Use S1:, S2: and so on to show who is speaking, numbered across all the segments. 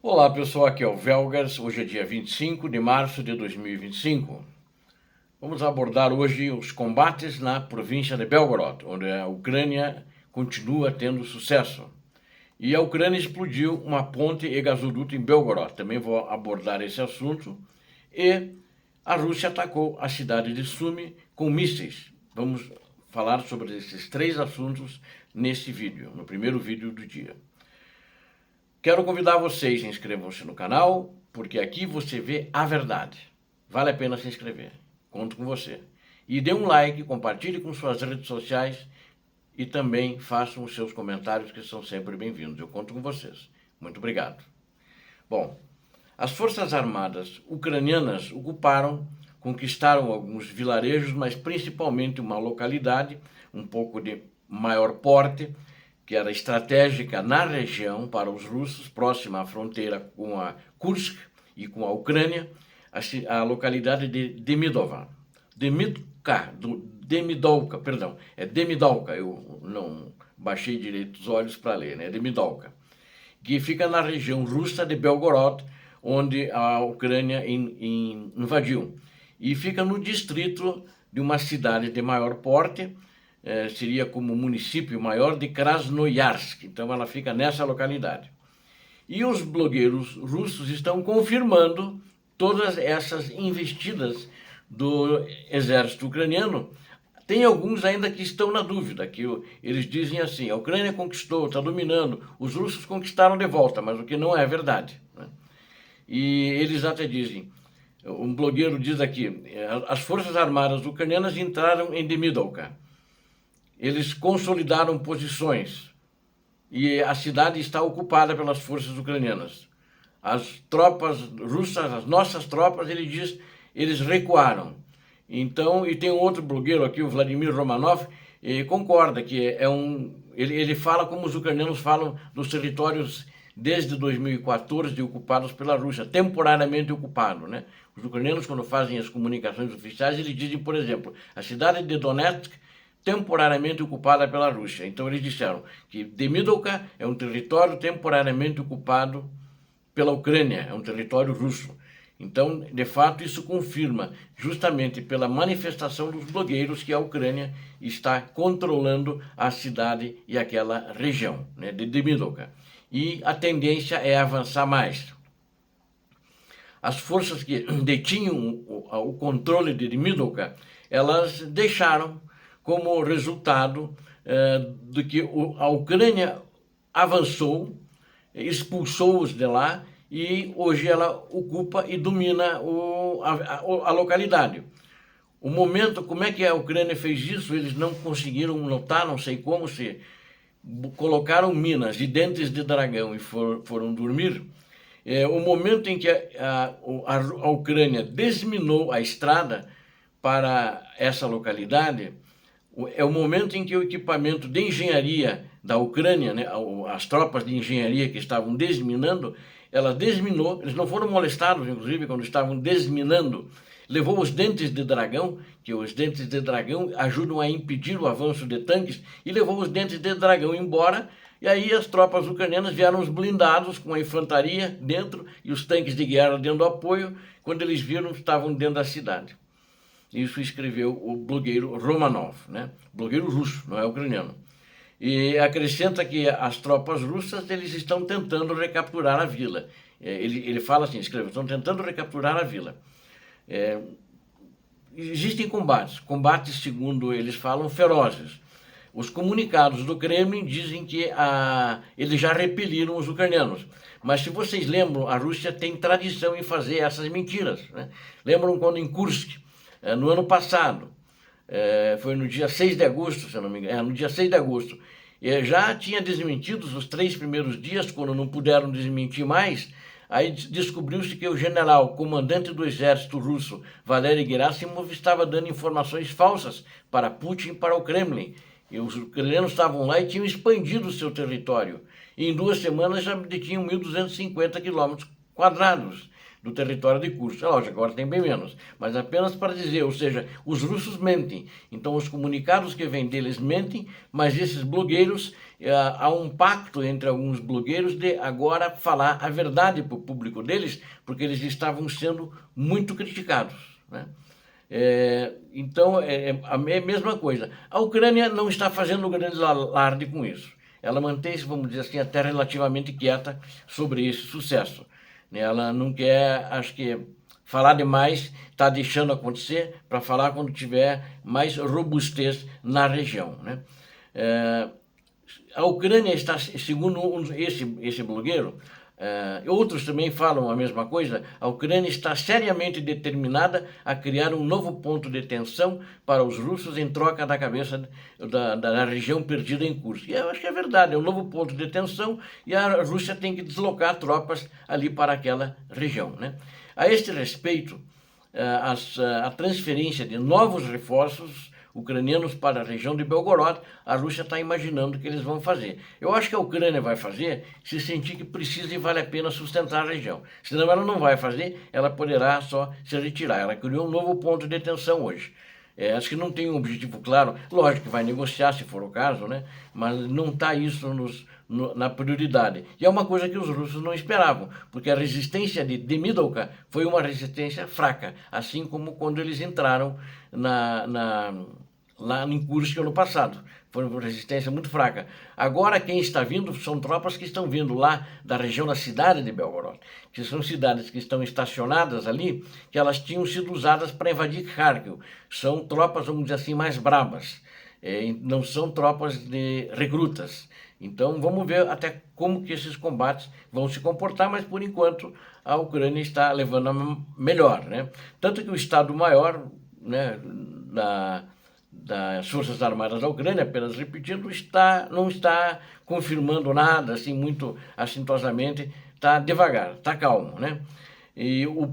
S1: Olá pessoal, aqui é o Velgas, hoje é dia 25 de março de 2025. Vamos abordar hoje os combates na província de Belgorod, onde a Ucrânia continua tendo sucesso. E a Ucrânia explodiu uma ponte e gasoduto em Belgorod, também vou abordar esse assunto. E a Rússia atacou a cidade de Sumi com mísseis. Vamos falar sobre esses três assuntos nesse vídeo, no primeiro vídeo do dia. Quero convidar vocês, inscrevam-se no canal, porque aqui você vê a verdade. Vale a pena se inscrever. Conto com você. E dê um like, compartilhe com suas redes sociais e também façam os seus comentários, que são sempre bem-vindos. Eu conto com vocês. Muito obrigado. Bom, as Forças Armadas ucranianas conquistaram alguns vilarejos, mas principalmente uma localidade um pouco de maior porte, que era estratégica na região para os russos, próxima à fronteira com a Kursk e com a Ucrânia, a localidade de Demidovka, eu não baixei direito os olhos para ler, né? Demidovka, que fica na região russa de Belgorod, onde a Ucrânia invadiu, e fica no distrito de uma cidade de maior porte, seria como o município maior de Krasnoyarsk, então ela fica nessa localidade. E os blogueiros russos estão confirmando todas essas investidas do exército ucraniano. Tem alguns ainda que estão na dúvida, que eles dizem assim: a Ucrânia conquistou, está dominando, os russos conquistaram de volta, mas o que não é verdade, né? E eles até dizem, um blogueiro diz aqui, as forças armadas ucranianas entraram em Demidovka. Eles consolidaram posições e a cidade está ocupada pelas forças ucranianas. As tropas russas, as nossas tropas, ele diz, eles recuaram. Então, e tem um outro blogueiro aqui, o Vladimir Romanov, concorda que ele fala como os ucranianos falam dos territórios desde 2014 ocupados pela Rússia, temporariamente ocupado, né? Os ucranianos, quando fazem as comunicações oficiais, eles dizem, por exemplo, a cidade de Donetsk temporariamente ocupada pela Rússia. Então eles disseram que Demidovka é um território temporariamente ocupado pela Ucrânia, é um território russo. Então, de fato, isso confirma, justamente pela manifestação dos blogueiros, que a Ucrânia está controlando a cidade e aquela região, né, de Demidovka. E a tendência é avançar mais. As forças que detinham o controle de Demidovka, elas deixaram como resultado do que a Ucrânia avançou, expulsou-os de lá, e hoje ela ocupa e domina a localidade. O momento, como é que a Ucrânia fez isso? Eles não conseguiram notar, não sei como, se colocaram minas e dentes de dragão e foram dormir. O momento em que a Ucrânia desminou a estrada para essa localidade, é o momento em que o equipamento de engenharia da Ucrânia, né, as tropas de engenharia que estavam desminando, ela desminou, eles não foram molestados, inclusive, quando estavam desminando, levou os dentes de dragão, que os dentes de dragão ajudam a impedir o avanço de tanques, e levou os dentes de dragão embora, e aí as tropas ucranianas vieram os blindados com a infantaria dentro e os tanques de guerra dando apoio, quando eles viram, estavam dentro da cidade. Isso escreveu o blogueiro Romanov, né? Blogueiro russo, não é ucraniano. E acrescenta que as tropas russas, eles estão tentando recapturar a vila. Ele fala assim, escreve, estão tentando recapturar a vila. Existem combates, segundo eles falam, ferozes. Os comunicados do Kremlin dizem que eles já repeliram os ucranianos. Mas se vocês lembram, a Rússia tem tradição em fazer essas mentiras, né? Lembram quando em Kursk, no ano passado, foi no dia 6 de agosto, se eu não me engano, no dia 6 de agosto, já tinha desmentido os 3 primeiros dias, quando não puderam desmentir mais, aí descobriu-se que o general, comandante do exército russo, Valery Gerasimov, estava dando informações falsas para Putin e para o Kremlin. E os ucranianos estavam lá e tinham expandido o seu território. E em 2 semanas já detinham 1.250 quilômetros quadrados do território de Kursk. É lógico, agora tem bem menos, mas apenas para dizer, ou seja, os russos mentem. Então os comunicados que vêm deles mentem, mas esses blogueiros, há um pacto entre alguns blogueiros de agora falar a verdade para o público deles, porque eles estavam sendo muito criticados, né? Então é a mesma coisa. A Ucrânia não está fazendo grande alarde com isso. Ela mantém-se, vamos dizer assim, até relativamente quieta sobre esse sucesso. Ela não quer, acho que, falar demais, está deixando acontecer para falar quando tiver mais robustez na região, né? A Ucrânia está, segundo esse blogueiro, outros também falam a mesma coisa, a Ucrânia está seriamente determinada a criar um novo ponto de tensão para os russos em troca da cabeça da região perdida em Kursk. E eu acho que é verdade, é um novo ponto de tensão e a Rússia tem que deslocar tropas ali para aquela região, né? A este respeito, a transferência de novos reforços ucranianos para a região de Belgorod, a Rússia está imaginando que eles vão fazer. Eu acho que a Ucrânia vai fazer se sentir que precisa e vale a pena sustentar a região. Senão ela não vai fazer, ela poderá só se retirar. Ela criou um novo ponto de tensão hoje. Acho que não tem um objetivo claro, lógico que vai negociar se for o caso, né? Mas não está isso na prioridade. E é uma coisa que os russos não esperavam, porque a resistência de Demidovka foi uma resistência fraca, assim como quando eles entraram lá em Kursk ano passado. Foi uma resistência muito fraca. Agora quem está vindo são tropas que estão vindo lá da região da cidade de Belgorod, que são cidades que estão estacionadas ali, que elas tinham sido usadas para invadir Kharkiv. São tropas, vamos dizer assim, mais brabas. Não são tropas de recrutas. Então vamos ver até como que esses combates vão se comportar, mas por enquanto a Ucrânia está levando a melhor, né? Tanto que o Estado-Maior, né, das Forças Armadas da Ucrânia, apenas repetindo, não está confirmando nada, assim, muito assintosamente, está devagar, está calmo, né?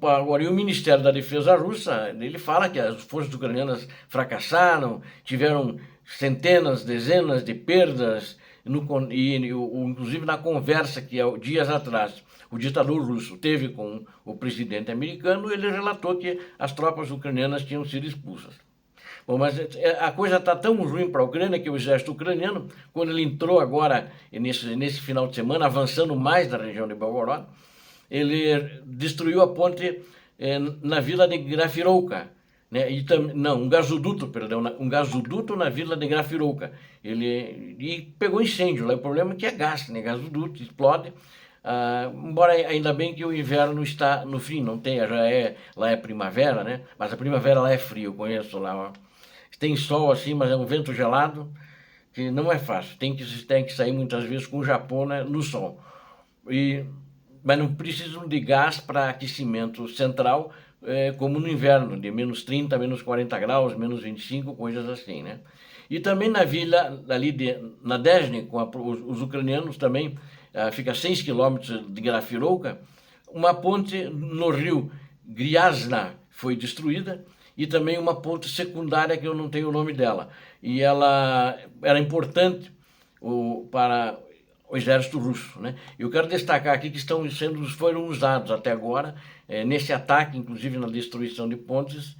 S1: Agora, o Ministério da Defesa russa, ele fala que as forças ucranianas fracassaram, tiveram centenas, dezenas de perdas, inclusive na conversa que dias atrás o ditador russo teve com o presidente americano, ele relatou que as tropas ucranianas tinham sido expulsas. Bom, mas a coisa está tão ruim para a Ucrânia que o exército ucraniano, quando ele entrou agora, nesse final de semana, avançando mais na região de Belgorod, ele destruiu a ponte na vila de Grafirovka, né? Um gasoduto, perdão, um gasoduto na vila de Grafirovka. E pegou incêndio lá. O problema é que é gás, né? Gasoduto explode. Embora ainda bem que o inverno está no fim, não tem, lá é primavera, né? Mas a primavera lá é frio, eu conheço lá. Tem sol assim, mas é um vento gelado que não é fácil. Tem que sair muitas vezes com o Japão, né, no sol. Mas não precisam de gás para aquecimento central, como no inverno, de menos 30, menos 40 graus, menos 25, coisas assim, né? E também na vila ali de Nadezhny, os ucranianos também, fica a 6 quilômetros de Grafirovka, uma ponte no rio Griazna foi destruída, e também uma ponte secundária que eu não tenho o nome dela. E ela era importante para o exército russo, né? Eu quero destacar aqui que foram usados até agora, nesse ataque, inclusive na destruição de pontes,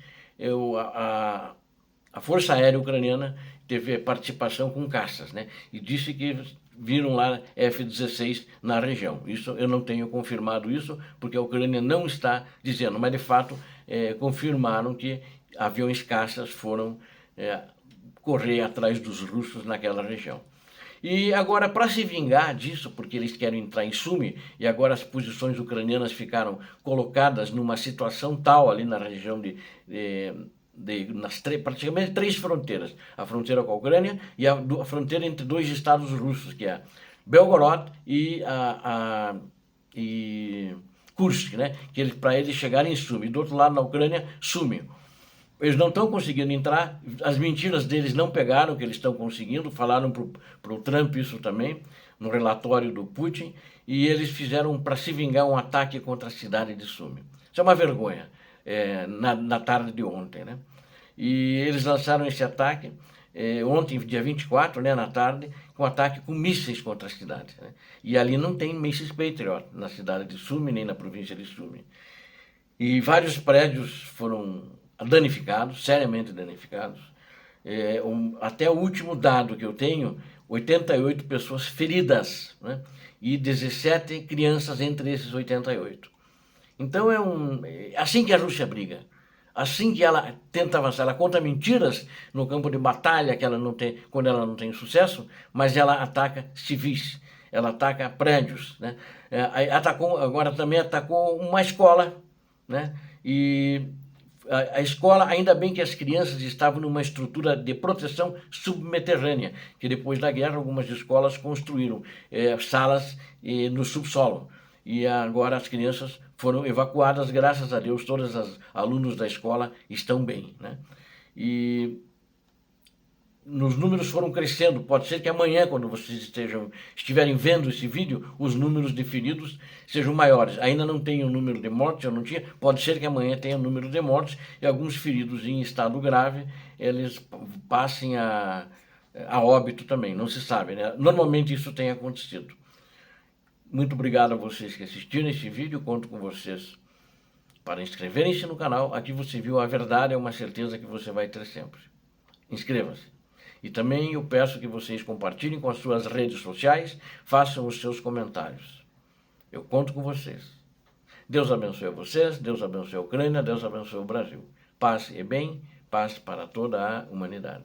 S1: a Força Aérea Ucraniana teve participação com caças, né? E disse que viram lá F-16 na região. Isso eu não tenho confirmado isso, porque a Ucrânia não está dizendo, mas de fato confirmaram que aviões caças foram correr atrás dos russos naquela região. E agora, para se vingar disso, porque eles querem entrar em Sumy, e agora as posições ucranianas ficaram colocadas numa situação tal ali na região praticamente 3 fronteiras, a fronteira com a Ucrânia e a fronteira entre 2 estados russos, que é Belgorod e Kursk, né? Para eles chegarem em Sumy. Do outro lado, na Ucrânia, Sumy. Eles não estão conseguindo entrar, as mentiras deles não pegaram, que eles estão conseguindo, falaram para o Trump isso também, no relatório do Putin, e eles fizeram, para se vingar, um ataque contra a cidade de Sumy. Isso é uma vergonha, na tarde de ontem, né? E eles lançaram esse ataque ontem, dia 24, né, na tarde, com ataque com mísseis contra a cidade, né? E ali não tem mísseis Patriot, na cidade de Sumy, nem na província de Sumy. E vários prédios foram danificados, seriamente danificados. Até o último dado que eu tenho, 88 pessoas feridas, né? E 17 crianças entre esses 88. Então é assim que a Rússia briga. Assim que ela tenta avançar, ela conta mentiras no campo de batalha que ela não tem, quando ela não tem sucesso, mas ela ataca civis, ela ataca prédios, né? Agora também atacou uma escola, né? E a escola, ainda bem que as crianças estavam numa estrutura de proteção subterrânea, que depois da guerra algumas escolas construíram salas no subsolo. E agora as crianças foram evacuadas, graças a Deus, todos os alunos da escola estão bem, né? E os números foram crescendo. Pode ser que amanhã, quando vocês estiverem vendo esse vídeo, os números de feridos sejam maiores. Ainda não tenho o número de mortes, eu não tinha. Pode ser que amanhã tenha o número de mortes e alguns feridos em estado grave, eles passem a óbito também. Não se sabe, né? Normalmente isso tem acontecido. Muito obrigado a vocês que assistiram esse vídeo. Conto com vocês para inscreverem-se no canal. Aqui você viu a verdade, é uma certeza que você vai ter sempre. Inscreva-se. E também eu peço que vocês compartilhem com as suas redes sociais, façam os seus comentários. Eu conto com vocês. Deus abençoe vocês, Deus abençoe a Ucrânia, Deus abençoe o Brasil. Paz e bem, paz para toda a humanidade.